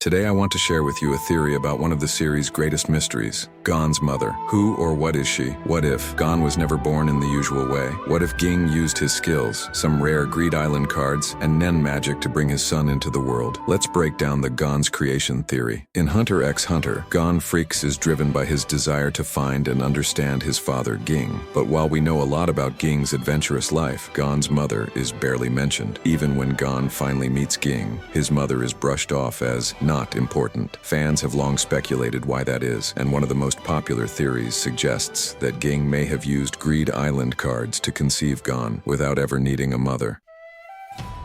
Today I want to share with you a theory about one of the series' greatest mysteries, Gon's mother. Who or what is she? What if Gon was never born in the usual way? What if Ging used his skills, some rare Greed Island cards, and Nen magic to bring his son into the world? Let's break down the Gon's creation theory. In Hunter x Hunter, Gon Freaks is driven by his desire to find and understand his father Ging. But while we know a lot about Ging's adventurous life, Gon's mother is barely mentioned. Even when Gon finally meets Ging, his mother is brushed off as not important. Fans have long speculated why that is, and one of the most popular theories suggests that Ging may have used Greed Island cards to conceive Gon without ever needing a mother.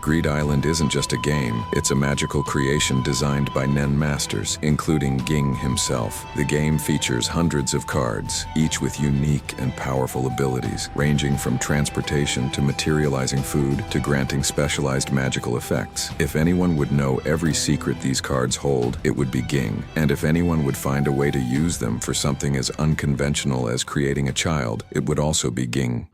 Greed Island isn't just a game, it's a magical creation designed by Nen masters, including Ging himself. The game features hundreds of cards, each with unique and powerful abilities, ranging from transportation to materializing food to granting specialized magical effects. If anyone would know every secret these cards hold, it would be Ging. And if anyone would find a way to use them for something as unconventional as creating a child, it would also be Ging.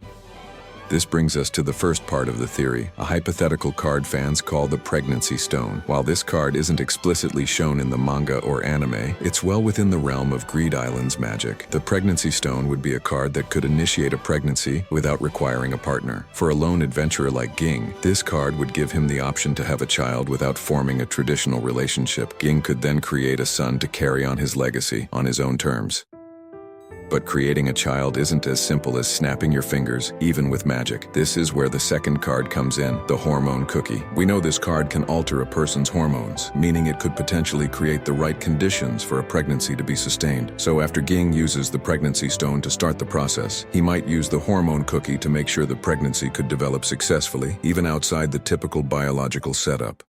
This brings us to the first part of the theory, a hypothetical card fans call the Pregnancy Stone. While this card isn't explicitly shown in the manga or anime, it's well within the realm of Greed Island's magic. The Pregnancy Stone would be a card that could initiate a pregnancy without requiring a partner. For a lone adventurer like Ging, this card would give him the option to have a child without forming a traditional relationship. Ging could then create a son to carry on his legacy on his own terms. But creating a child isn't as simple as snapping your fingers, even with magic. This is where the second card comes in, the Hormone Cookie. We know this card can alter a person's hormones, meaning it could potentially create the right conditions for a pregnancy to be sustained. So after Ging uses the Pregnancy Stone to start the process, he might use the Hormone Cookie to make sure the pregnancy could develop successfully, even outside the typical biological setup.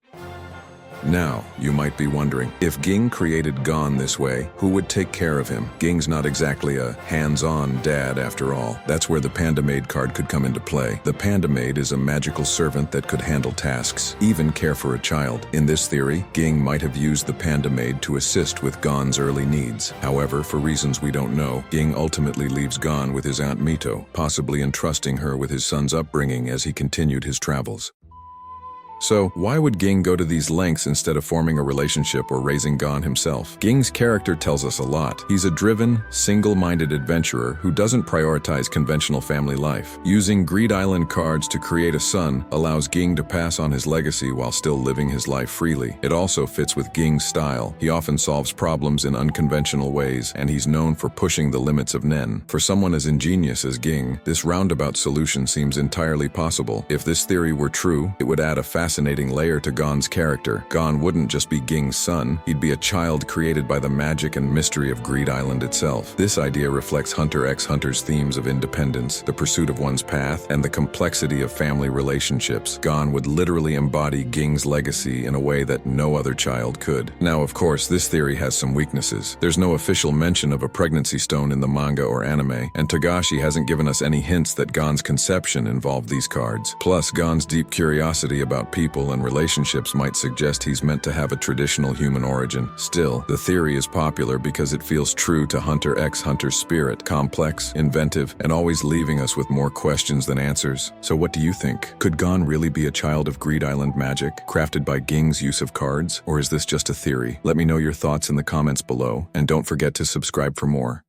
Now, you might be wondering, if Ging created Gon this way, who would take care of him? Ging's not exactly a hands-on dad after all. That's where the Panda Maid card could come into play. The Panda Maid is a magical servant that could handle tasks, even care for a child. In this theory, Ging might have used the Panda Maid to assist with Gon's early needs. However, for reasons we don't know, Ging ultimately leaves Gon with his Aunt Mito, possibly entrusting her with his son's upbringing as he continued his travels. So, why would Ging go to these lengths instead of forming a relationship or raising Gon himself? Ging's character tells us a lot. He's a driven, single-minded adventurer who doesn't prioritize conventional family life. Using Greed Island cards to create a son allows Ging to pass on his legacy while still living his life freely. It also fits with Ging's style. He often solves problems in unconventional ways, and he's known for pushing the limits of Nen. For someone as ingenious as Ging, this roundabout solution seems entirely possible. If this theory were true, it would add a fascinating layer to Gon's character. Gon wouldn't just be Ging's son, he'd be a child created by the magic and mystery of Greed Island itself. This idea reflects Hunter x Hunter's themes of independence, the pursuit of one's path, and the complexity of family relationships. Gon would literally embody Ging's legacy in a way that no other child could. Now, of course, this theory has some weaknesses. There's no official mention of a pregnancy stone in the manga or anime, and Togashi hasn't given us any hints that Gon's conception involved these cards. Plus, Gon's deep curiosity about people and relationships might suggest he's meant to have a traditional human origin. Still, the theory is popular because it feels true to Hunter x Hunter's spirit, complex, inventive, and always leaving us with more questions than answers. So what do you think? Could Gon really be a child of Greed Island magic, crafted by Ging's use of cards? Or is this just a theory? Let me know your thoughts in the comments below, and don't forget to subscribe for more.